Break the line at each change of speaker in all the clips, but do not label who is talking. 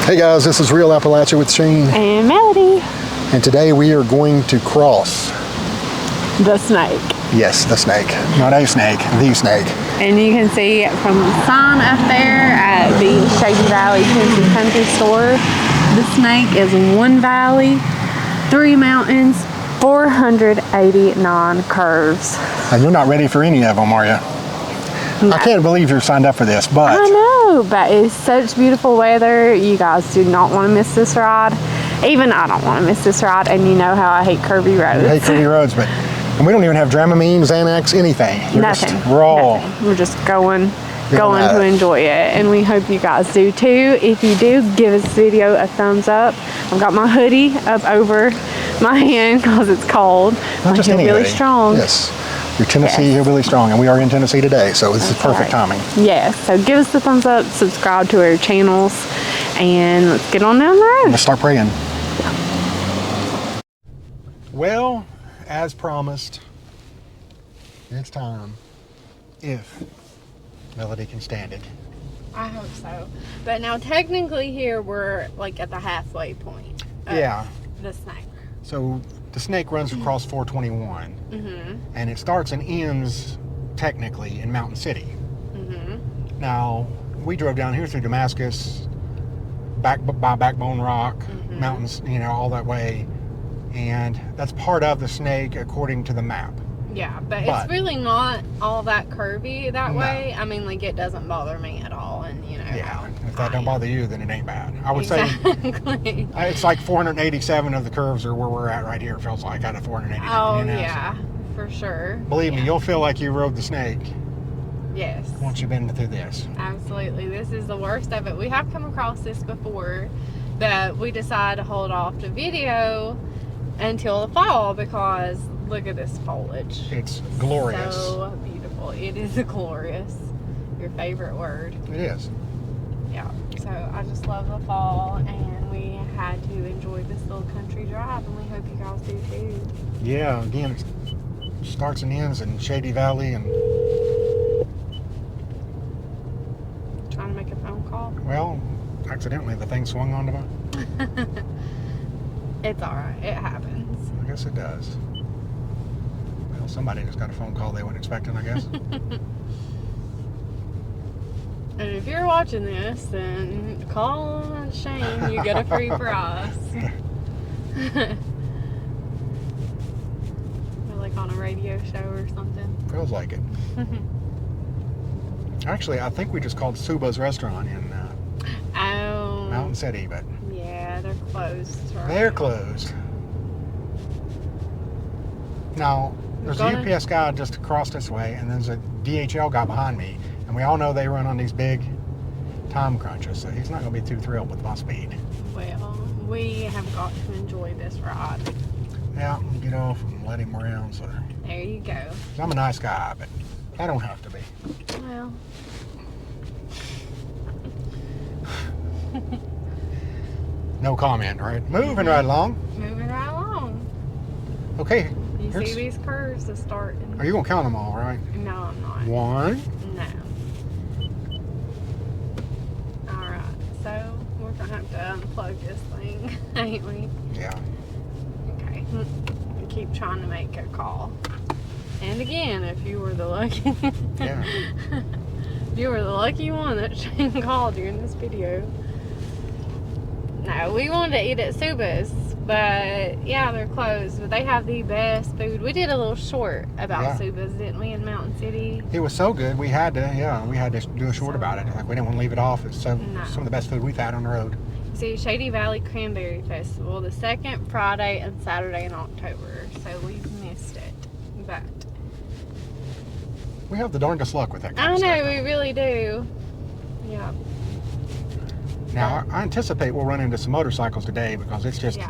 Hey guys, this is Real Appalachia with Shane
and Melody.
And today we are going to cross
the snake.
Yes, the snake. Not a snake, the snake.
And you can see it from the sign up there at the Shady Valley Tennessee Country Store. The snake is one valley, 3 mountains, 489 curves.
And you're not ready for any of them, are you? No. I can't believe you're signed up for this, but...
I know, but it's such beautiful weather. You guys do not want to miss this ride. Even I don't want to miss this ride, and you know how I hate curvy roads.
You hate curvy roads, but... And we don't even have Dramamine, Xanax, anything.
We're just going to enjoy it, and we hope you guys do too. If you do, give this video a thumbs up. I've got my hoodie up over my hand because it's cold.
Not just any
really
hoodie.
Strong.
Yes. You're Tennessee, you're really strong, and we are in Tennessee today, so this is perfect timing.
Yes, so give us the thumbs up, subscribe to our channels, and let's get on down the road.
Let's start praying. Well, as promised, it's time, if Melody can stand it.
I hope so. But now technically here we're like at the halfway point of the snake.
So the snake runs across 421, and it starts and ends technically in Mountain City. Now, we drove down here through Damascus, by Backbone Rock, mountains, you know, all that way, and that's part of the snake according to the map.
Yeah, but it's really not all that curvy that way. I mean, like, it doesn't bother me at all, and you know.
Yeah, if that don't bother you, then it ain't bad. I would say
it's
like 487 of the curves are where we're at right here. It feels like out of 487.
Oh,
you know,
yeah, for sure.
Believe me, you'll feel like you rode the snake.
Yes.
Once you've been through this.
Absolutely. This is the worst of it. We have come across this before, but we decided to hold off the video until the fall because look at this foliage.
It's glorious.
So beautiful. It is glorious. Your favorite word.
It is.
Yeah. So I just love the fall, and we had to enjoy this little country drive, and we hope you guys do too.
Yeah. Again, it starts and ends in Shady Valley, and
trying to make a phone call.
Well, accidentally the thing swung onto my.
It's all right. It happens.
I guess it does. Well, somebody just got a phone call they weren't expecting, I guess.
And if you're watching this, then call Shane. You get a free prize. We're like on a radio show or something.
Feels like it. Actually, I think we just called Suba's restaurant in Mountain City, but
yeah, they're closed. Right?
They're closed. Now, there's a UPS guy just across this way, and there's a DHL guy behind me, and we all know they run on these big time crunches, so he's not going to be too thrilled with my speed.
Well, we have got to enjoy this ride.
Yeah, get off and let him around. So
there you go.
I'm a nice guy, but I don't have to be.
Well.
No comment, right? Moving right along.
Moving right along.
Okay.
You see these curves to start.
Are you going to count them all, right?
No, I'm not.
1.
No. Alright, so we're going to have to unplug this thing, ain't we?
Yeah.
Okay. Keep trying to make a call. And again, if you were the lucky...
Yeah.
If you were the lucky one that Shane called during this video. No, we wanted to eat at Suba's, but yeah, they're closed. But they have the best food. We did a little short about Suba's, didn't we, in Mountain City?
It was so good. We had to do a short about it. Like, we didn't want to leave it off. It's some of the best food we've had on the road.
See, Shady Valley Cranberry Festival, the second Friday and Saturday in October. So we've missed it, but
we have the darndest luck with that kind of stuff.
I know, we really do. Yeah.
Now, I anticipate we'll run into some motorcycles today because it's just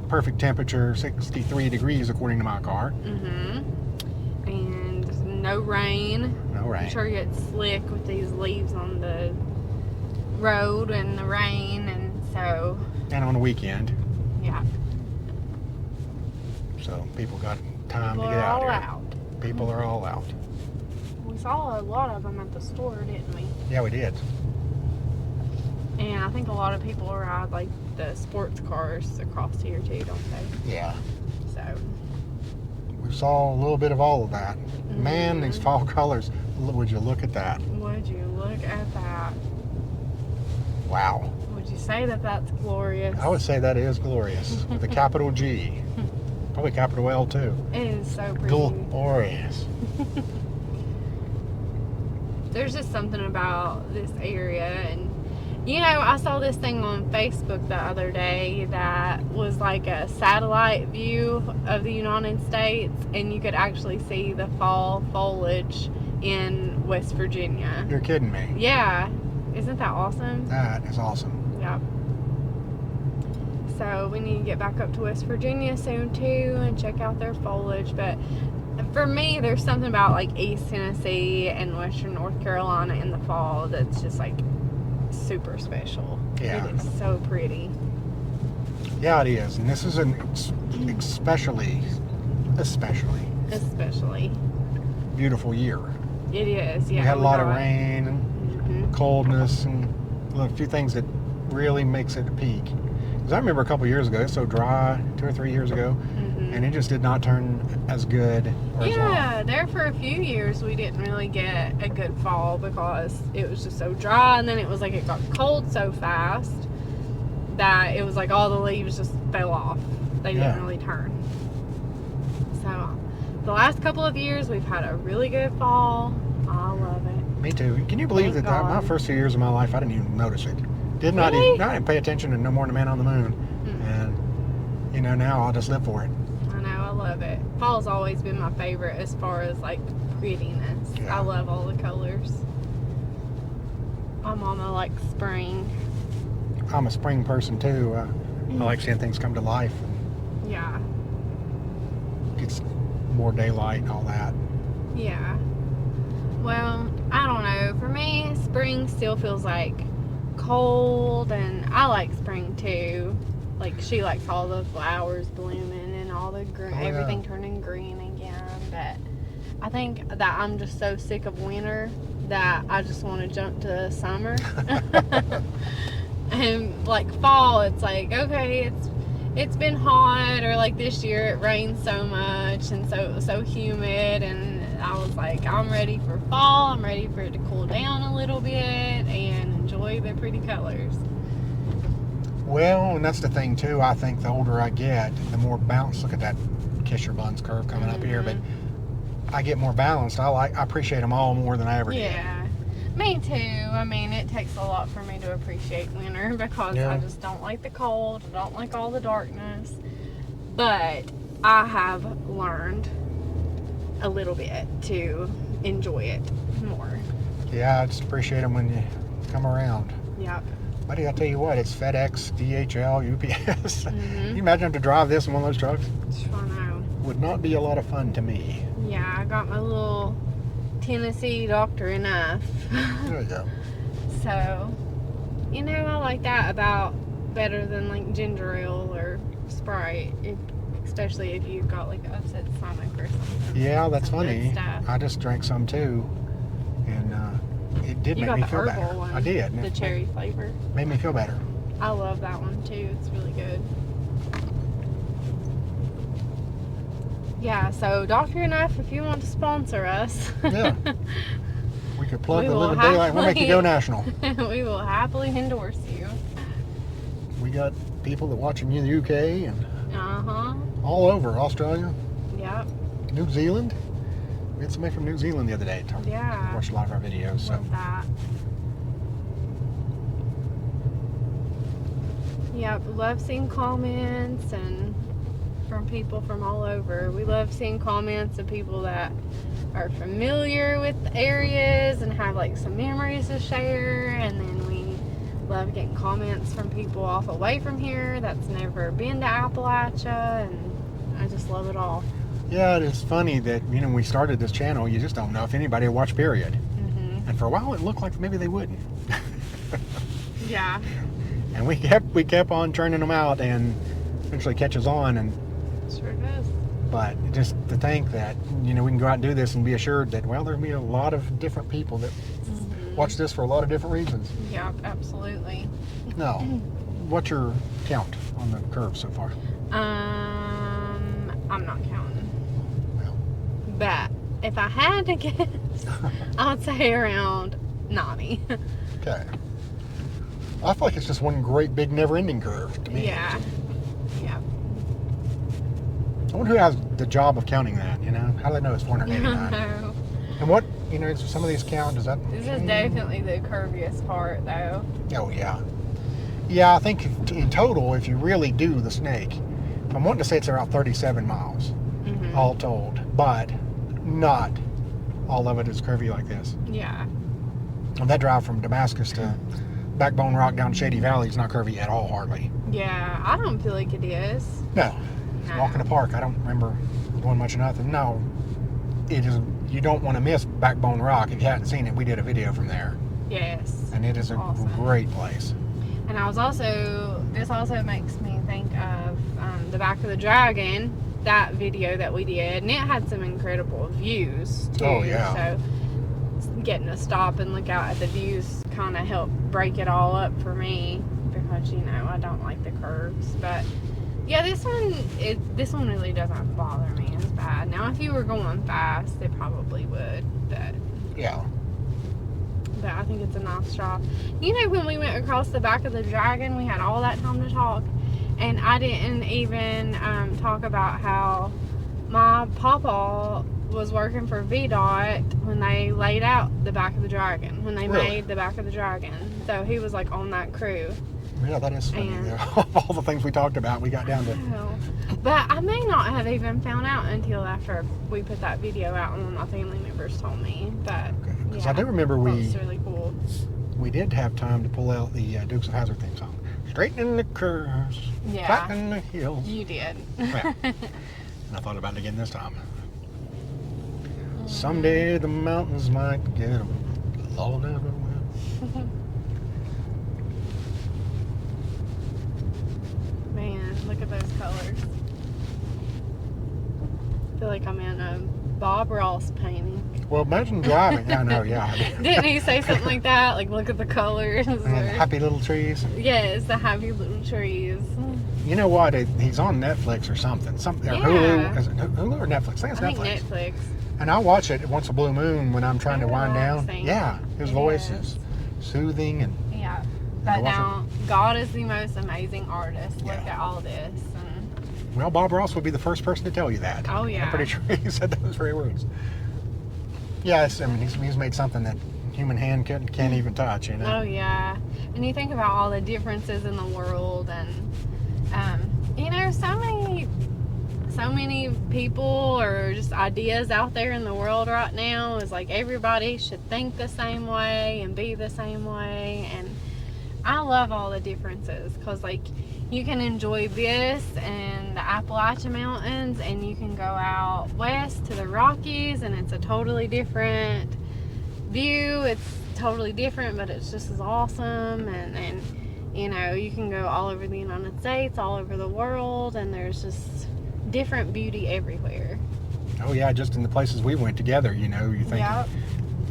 perfect temperature, 63 degrees according to my car.
And no rain.
No rain.
I'm sure it gets slick with these leaves on the road and the rain, and so.
And on the weekend.
Yeah.
So people got time
People
to get out here.
Out.
People are all out.
We saw a lot of them at the store, didn't we?
Yeah, we did.
And I think a lot of people ride like the sports cars across here too, don't they?
Yeah.
So
We saw a little bit of all of that. Man, these fall colors. Would you look at that?
would you look at that?
Wow.
Would you say that that's glorious?
I would say that is glorious. With a capital G. Probably capital L too.
It is so pretty.
Glorious.
There's just something about this area, and you know, I saw this thing on Facebook the other day that was like a satellite view of the United States, and you could actually see the fall foliage in West Virginia.
You're kidding me.
Yeah. Isn't that awesome?
That is awesome.
Yep. So we need to get back up to West Virginia soon too and check out their foliage. But for me, there's something about like East Tennessee and Western North Carolina in the fall that's just like super special.
Yeah.
It is so pretty.
Yeah, it is. And this is an especially beautiful year.
It is, yeah.
We had a lot of
got-
rain and coldness and a few things that really makes it a peak. Because I remember a couple years ago, it's so dry, 2 or 3 years ago, and it just did not turn as good or as long.
Yeah, there for a few years we didn't really get a good fall because it was just so dry, and then it was like it got cold so fast that it was like all the leaves just fell off. They didn't really turn. So the last couple of years we've had a really good fall. I love it.
Me too. Can you believe
Thank
that my
God.
first 2 years of my life, I didn't even notice it. I didn't pay attention to no more than the man on the moon. And, you know, now I'll just live for it.
I know, I love it. Fall's always been my favorite as far as like prettiness.
Yeah.
I love all the colors. My mama likes spring.
I'm a spring person too. I like seeing things come to life.
Yeah.
Gets more daylight and all that.
Yeah. Well, I don't know. For me, spring still feels like cold, and I like spring too. Like, she likes all the flowers blooming and all the green,
Oh, yeah.
everything turning green again. But I think that I'm just so sick of winter that I just want to jump to summer. And like fall, it's like, okay, it's been hot, or like this year it rained so much and so it was so humid, and I was like, I'm ready for fall. I'm ready for it to cool down a little bit and enjoy the pretty colors.
Well, and that's the thing too. I think the older I get, the more balanced. Look at that Kiss Your Buns curve coming up here, but I get more balanced. I appreciate them all more than I ever did.
Yeah, me too. I mean, it takes a lot for me to appreciate winter because I just don't like the cold. I don't like all the darkness. But I have learned a little bit to enjoy it more.
Yeah, I just appreciate them when you come around.
Yep.
Buddy, I tell you what, it's FedEx, DHL, UPS. Can you imagine having to drive this in one of those trucks?
Sure know.
Would not be a lot of fun to me.
Yeah, I got my little Tennessee Dr. Enough.
There you go.
So, you know, I like that about better than like ginger ale or Sprite, especially if you've got like upset stomach or something.
Yeah, that's
Some good
funny.
stuff.
I just drank some too, and it did
You
make
got
me
the
feel
herbal
better.
one.
I did. and
The
it
cherry flavor.
made me feel better.
I love that one too. It's really good. Yeah, so Dr. Enough, if you want to sponsor us,
Yeah. We could plug
We
the
will
Living Daylight. We'll make you go national.
we will happily endorse you.
We got people that watch in the UK and
Uh-huh.
all over Australia,
Yep.
New Zealand. We had somebody from New Zealand the other day.
Yeah.
Watched a lot of our videos. So.
Love that. Yep, love seeing comments and from people from all over. We love seeing comments of people that are familiar with the areas and have like some memories to share, and then we love getting comments from people off away from here that's never been to Appalachia, and I just love it all.
Yeah, it is funny that, you know, when we started this channel, you just don't know if anybody will watch, period. And for a while, it looked like maybe they wouldn't.
Yeah.
And we kept on churning them out, and eventually catches on. And
Sure does.
but just to think that, you know, we can go out and do this and be assured that, well, there'll be a lot of different people that watch this for a lot of different reasons.
Yep, absolutely.
No. What's your count on the curve so far?
I'm not counting.
Well.
But if I had to guess, I'd say around 90.
Okay. I feel like it's just one great big never-ending curve to me.
Yeah. Yeah.
I wonder who has the job of counting that, you know? How do they know it's 489?
No.
And what, you know, some of these count, does that
This is
change?
definitely the curviest part, though.
Oh, yeah. Yeah, I think in total, if you really do the snake, I'm wanting to say it's around 37 miles, all told. But not all of it is curvy like this.
Yeah.
And that drive from Damascus to Backbone Rock down Shady Valley is not curvy at all, hardly.
Yeah, I don't feel like it is.
No. Walk in the park, I don't remember going much of nothing. No. It is, you don't want to miss Backbone Rock. If you hadn't seen it, we did a video from there.
Yes.
And it is a great place.
And this also makes me think of the Back of the Dragon, that video that we did, and it had some incredible views too.
Oh, yeah.
So getting to stop and look out at the views kind of helped break it all up for me, because, you know, I don't like the curves. But yeah, this one really doesn't bother me as bad. Now, if you were going fast, it probably would, but
yeah.
But I think it's a nice drive. You know, when we went across the Back of the Dragon, we had all that time to talk, and I didn't even talk about how my papa was working for VDOT when they laid out the Back of the Dragon, when they made the Back of the Dragon. So he was like on that crew.
Yeah, that is funny. Of all the things we talked about, we got down to.
But I may not have even found out until after we put that video out, and one of my family members told me. But
because I do remember
it's really cool.
We did have time to pull out the Dukes of Hazzard theme song. Straightening the curves, flattening the hills.
You did.
Yeah. And I thought about it again this time. Someday the mountains might get them. The Lord never will.
Man, look at those colors. I feel like I'm in a Bob Ross painting.
Well, imagine driving. Yeah, I know, yeah.
Didn't he say something like that? Like, look at the colors.
And happy little trees.
Yes, the happy little trees.
You know what? He's on Netflix or something. Or Hulu. Is it Hulu or Netflix? I think it's
Netflix.
And I watch it once a blue moon when I'm trying to wind down.
Relaxing.
Yeah, his voice is soothing and.
Yeah. But now, God is the most amazing artist. Look at all this. And
well, Bob Ross would be the first person to tell you that.
Oh, yeah.
I'm pretty sure he said those very words. Yes, I mean, he's made something that human hand can't even touch, you know?
Oh, yeah. And you think about all the differences in the world, and, you know, so many people or just ideas out there in the world right now is like everybody should think the same way and be the same way. And I love all the differences, because, like, you can enjoy this and the Appalachian Mountains, and you can go out west to the Rockies, and it's a totally different view. It's totally different, but it's just as awesome. And you know, you can go all over the United States, all over the world, and there's just different beauty everywhere.
Oh, yeah, just in the places we went together, you know, you think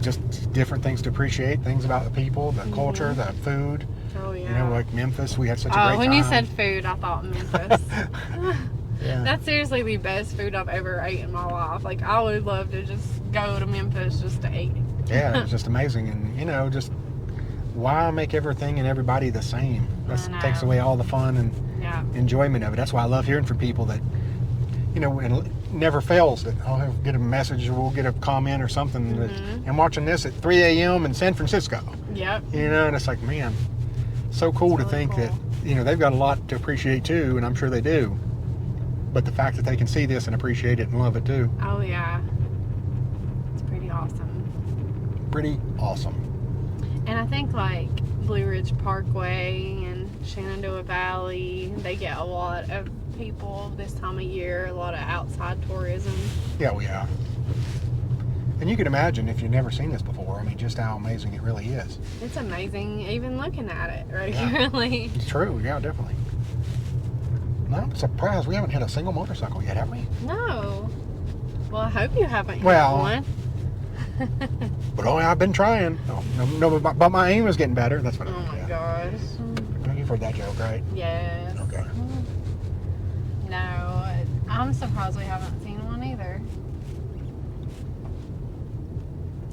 just different things to appreciate, things about the people, the culture, the food.
Oh, yeah.
You know, like Memphis, we had such a great time.
When you said food, I thought Memphis.
Yeah.
That's seriously the best food I've ever ate in my life. Like, I would love to just go to Memphis just to eat.
Yeah, it's just amazing. And, you know, just why make everything and everybody the same? That takes away all the fun and enjoyment of it. That's why I love hearing from people that, you know, and it never fails that I'll get a message or we'll get a comment or something. That, I'm watching this at 3 a.m. in San Francisco.
Yep.
You know, and it's like, man, so cool to think that, you know, they've got a lot to appreciate too, and I'm sure they do. But the fact that they can see this and appreciate it and love it too.
Oh, yeah. It's pretty awesome.
Pretty awesome.
And I think, like, Blue Ridge Parkway and Shenandoah Valley, they get a lot of people this time of year, a lot of outside tourism.
Yeah, we are. And you can imagine if you've never seen this before, I mean, just how amazing it really is.
It's amazing even looking at it regularly.
Yeah. It's true, yeah, definitely. No, I'm surprised we haven't hit a single motorcycle yet, have we?
No. Well, I hope you haven't hit one.
But I've been trying. No, but my aim is getting better. That's what
Oh my gosh.
You've heard that joke, right?
Yes.
Okay.
No, I'm surprised we haven't seen one either.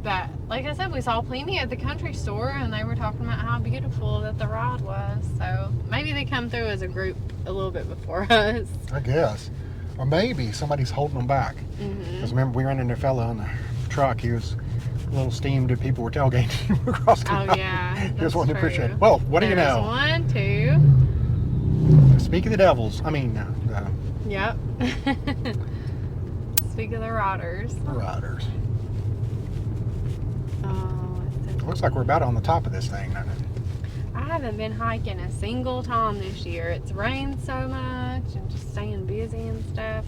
But, like I said, we saw plenty at the country store, and they were talking about how beautiful that the ride was. So, maybe they come through as a group a little bit before us.
I guess. Or maybe somebody's holding them back. Because remember, we ran into a fella on the truck. He was a little steamed that people were tailgating him across the line.
Oh, yeah.
He just
that's
wanted to
true.
appreciate it. Well, what do you
There's
know?
1, 2.
Speak of the devils. I mean,
Yep. Speak of the riders.
the riders.
Oh,
Looks like we're about on the top of this thing, doesn't it?
I haven't been hiking a single time this year. It's rained so much and just staying busy and stuff.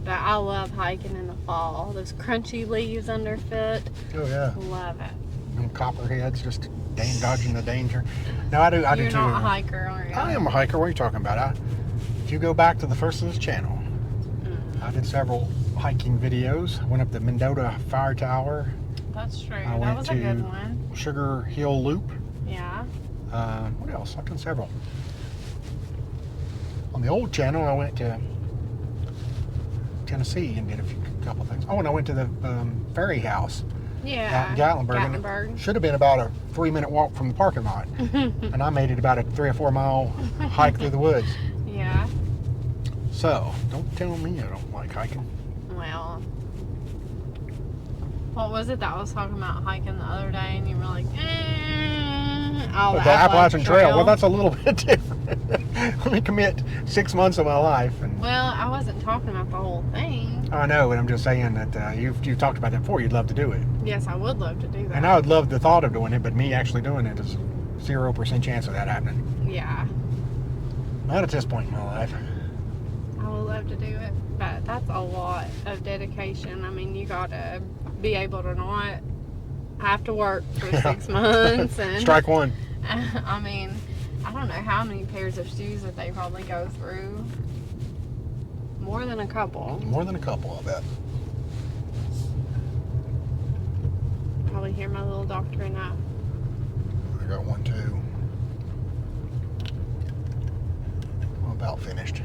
But I love hiking in the fall. Those crunchy leaves underfoot.
Oh, yeah.
Love it.
And copperheads just dodging the danger. No, I do
You're
too.
not a hiker, are you?
I am a hiker. What are you talking about? If you go back to the first of this channel, I did several hiking videos. I went up the Mendota Fire Tower,
That's true.
I
That
went
was a good one.
Sugar Hill Loop.
Yeah.
What else? I've done several. On the old channel, I went to Tennessee and did a couple things. Oh, and I went to the ferry house
Yeah.
out in Gatlinburg. And it should have been about a 3-minute walk from the parking lot. And I made it about a 3 or 4 mile hike through the woods.
Yeah.
So, don't tell me I don't like hiking.
Well, what was it that I was talking about hiking the other day, and you were like, oh,
But the Appalachian Trail, well, that's a little bit different. Let me commit 6 months of my life. And
Well, I wasn't talking about the whole thing.
I know, and I'm just saying that you've talked about that before. You'd love to do it.
Yes, I would love to do that.
And I would love the thought of doing it, but me actually doing it is 0% chance of that happening.
Yeah,
Not at this point in my life.
I would love to do it, but that's a lot of dedication. I mean, you gotta be able to not have to work for 6 months. And
Strike one.
I mean, I don't know how many pairs of shoes that they probably go through. More than a couple.
More than a couple, I bet.
Probably hear my little doctor enough.
I got one, too. I'm about finished.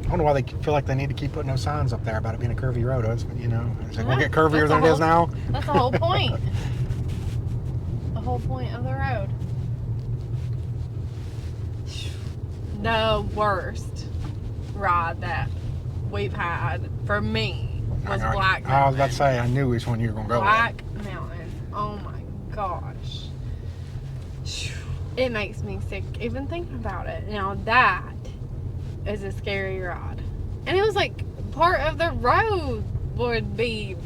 I wonder why they feel like they need to keep putting those signs up there about it being a curvy road. Is it going to get curvier than it is now?
That's the whole point. The whole point of the road. The worst ride that we've had for me was Black Mountain.
I was about to say, I knew which one you were going to go
Black Mountain. Oh my gosh. It makes me sick even thinking about it. Now that is a scary ride. And it was like part of the road would be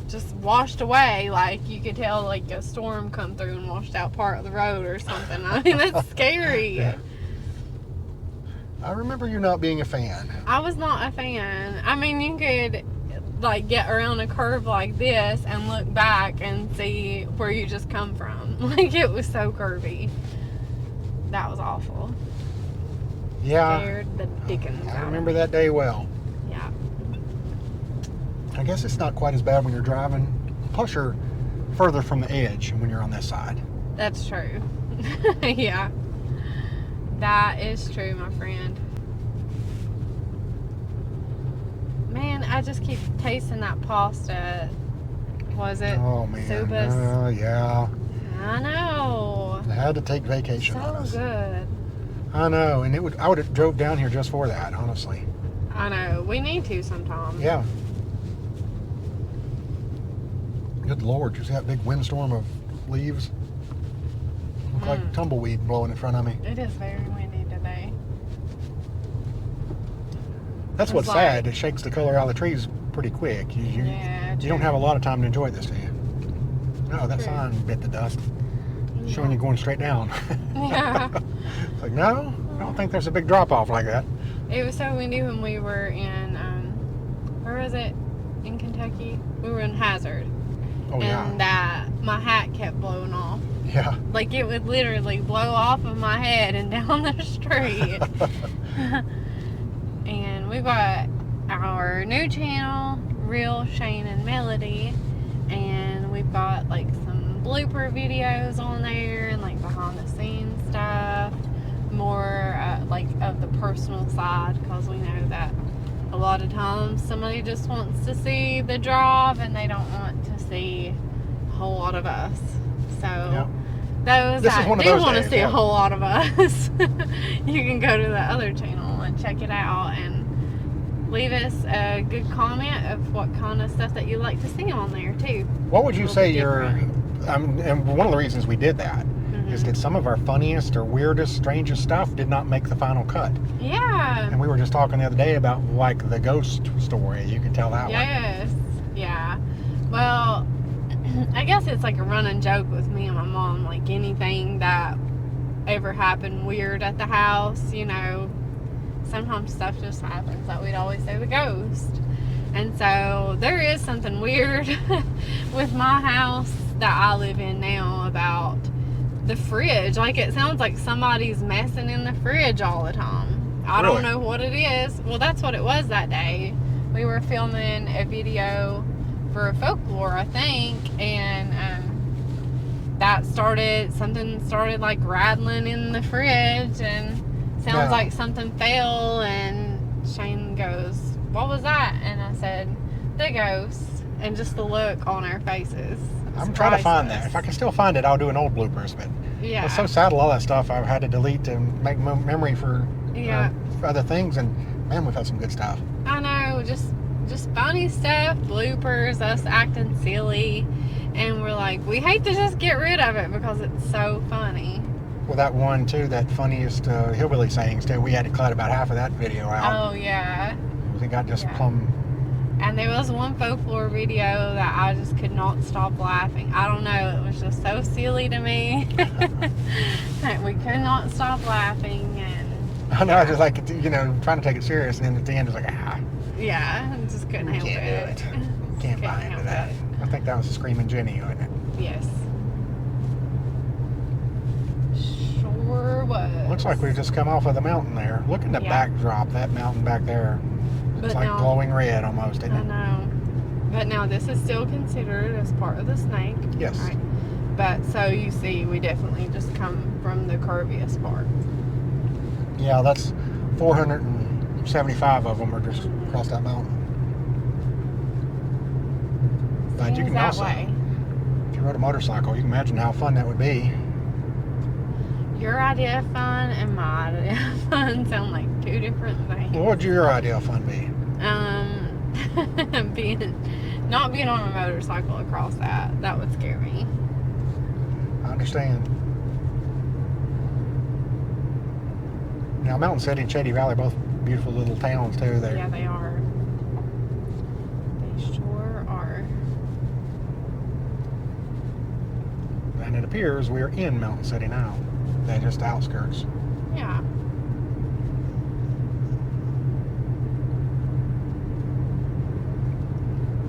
just washed away. Like you could tell like a storm come through and washed out part of the road or something. I mean, that's scary.
Yeah. I remember you not being a fan.
I was not a fan. I mean, you could like get around a curve like this and look back and see where you just come from. Like it was so curvy. That was awful.
Yeah.
Scared the dickens
I
out
remember
of me.
that day well.
Yeah.
I guess it's not quite as bad when you're driving. Plus, you're further from the edge when you're on this side.
That's true. Yeah. That is true, my friend. Man, I just keep tasting that pasta. Was it?
Oh, man.
Subas?
Yeah.
I know.
I had to take vacation on us.
So good.
I know, and I would have drove down here just for that, honestly.
I know. We need to sometime.
Yeah. Good Lord, you see that big windstorm of leaves? Look like tumbleweed blowing in front of me.
It is very windy today.
That's what's sad. It shakes the color out of the trees pretty quick. You don't have a lot of time to enjoy this, do you? No, that sign bit the dust. Showing you going straight down.
Yeah.
It's like, no, I don't think there's a big drop off like that.
It was so windy when we were in, where was it? In Kentucky? We were in Hazard.
Oh,
and my hat kept blowing off.
Yeah.
Like it would literally blow off of my head and down the street. And we got our new channel, Real Shane and Melody, and we've got like some blooper videos on there and like behind the scenes stuff, more like of the personal side, because we know that a lot of times somebody just wants to see the drive and they don't want to see a whole lot of us. So
Yep.
those
This is
that
one of
do
those
want to
days,
see
yeah.
a whole lot of us, you can go to the other channel and check it out and leave us a good comment of what kind of stuff that you like to see on there too.
What would you
It'll
say
be
your,
different.
and one of the reasons we did that is
Mhm.
that some of our funniest or weirdest, strangest stuff did not make the final cut.
Yeah.
And we were just talking the other day about like the ghost story. You can tell that one.
Yes. Yeah. Well, I guess it's like a running joke with me and my mom. Like anything that ever happened weird at the house, you know, sometimes stuff just happens that we'd always say the ghost. And so there is something weird with my house that I live in now about the fridge. Like it sounds like somebody's messing in the fridge all the time. I
Really?
don't know what it is. Well, that's what it was that day. We were filming a video for a folklore, I think, and something started like rattling in the fridge, and sounds
Yeah.
like something fell, and Shane goes, "What was that?" And I said, "The ghost." And just the look on our faces.
I'm trying to find that.
priceless.
If I can still find it, I'll do an old bloopers. But
Yeah.
it's so sad, a lot of that stuff I've had to delete to make memory for
Yeah.
for other things. And man, we've had some good stuff.
I know, just funny stuff, bloopers, us acting silly, and we're like, we hate to just get rid of it because it's so funny.
Well, that one too, that funniest hillbilly sayings too. We had to cut about half of that video out.
Oh yeah.
We got just
Yeah.
plumb.
And there was one folklore video that I just could not stop laughing. I don't know, it was just so silly to me. That we could not stop laughing, and
I know, I just like trying to take it serious, and then at the end it's like
yeah, I just couldn't help
can't
it.
do it. Can't buy into
help
that.
it.
I think that was a Screaming Jenny, wasn't it?
Yes. Sure was.
Looks like we've just come off of the mountain there. Look at the
Yeah.
backdrop, that mountain back there. It's
But
like
now-
glowing red almost, isn't
I
it?
know. But now this is still considered as part of the snake.
Yes.
Right? But so you see, we definitely just come from the curviest part.
Yeah, that's 475 of them are just across that mountain. But you
Seems
can
that
also,
way.
if you rode a motorcycle, you can imagine how fun that would be.
Your idea of fun and my idea of fun sound like two different things.
Well, what would your idea of fun be?
Not being on a motorcycle across that would scare me.
I understand. Now, Mountain City and Shady Valley are both beautiful little towns, too.
Yeah, they are. They sure are.
And it appears we're in Mountain City now. They're just outskirts.
Yeah.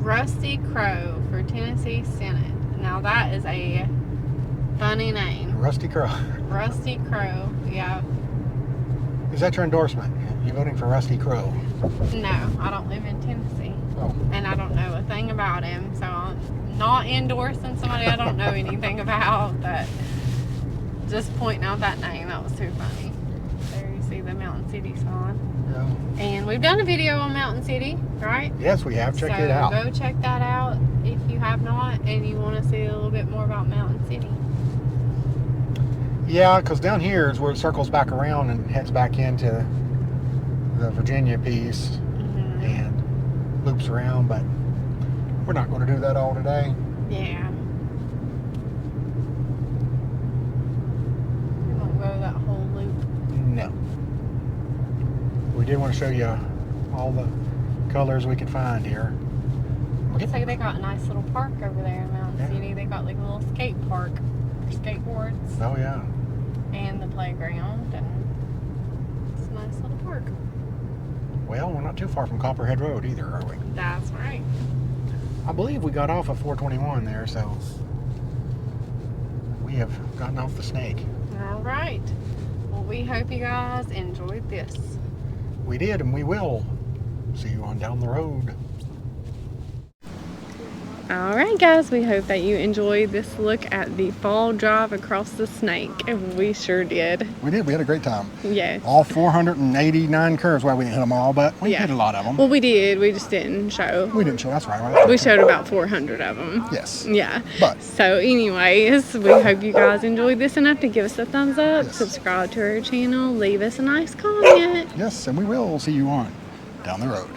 Rusty Crow for Tennessee Senate. Now that is a funny name.
Rusty Crow.
Rusty Crow. Yeah.
Is that your endorsement? You voting for Rusty Crow?
No, I don't live in Tennessee.
Oh.
And I don't know a thing about him, so I'm not endorsing somebody I don't know anything about, but just pointing out that name, that was too funny. There you see the Mountain City sign.
Yeah.
And we've done a video on Mountain City, right?
Yes, we have. Check
so
it out.
Go check that out if you have not and you want to see a little bit more about Mountain City.
Yeah, because down here is where it circles back around and heads back into the Virginia piece
Mm-hmm.
and loops around, but we're not going to do that all today.
Yeah. We won't go that whole loop.
No. We did want to show you all the colors we could find here.
Looks like they got a nice little park over there in Mountain
Yeah.
City. They got like a little skate park for skateboards
Oh, yeah.
and the playground, and it's a nice little park.
Well, we're not too far from Copperhead Road either, are we?
That's right.
I believe we got off of 421 there, so we have gotten off the snake.
All right. Well, we hope you guys enjoyed this.
We did, and we will. See you on down the road.
All right, guys, we hope that you enjoyed this look at the fall drive across the Snake, and we sure did.
We did. We had a great time.
Yes.
All 489 curves. Well, we didn't hit them all, but we hit a lot of them.
Well, we did. We just didn't show.
We didn't show. That's right.
We showed about 400 of them.
Yes.
Yeah.
But.
So, anyways, we hope you guys enjoyed this enough to give us a thumbs up,
Yes.
subscribe to our channel, leave us a nice comment.
Yes, and we will see you on Down the Road.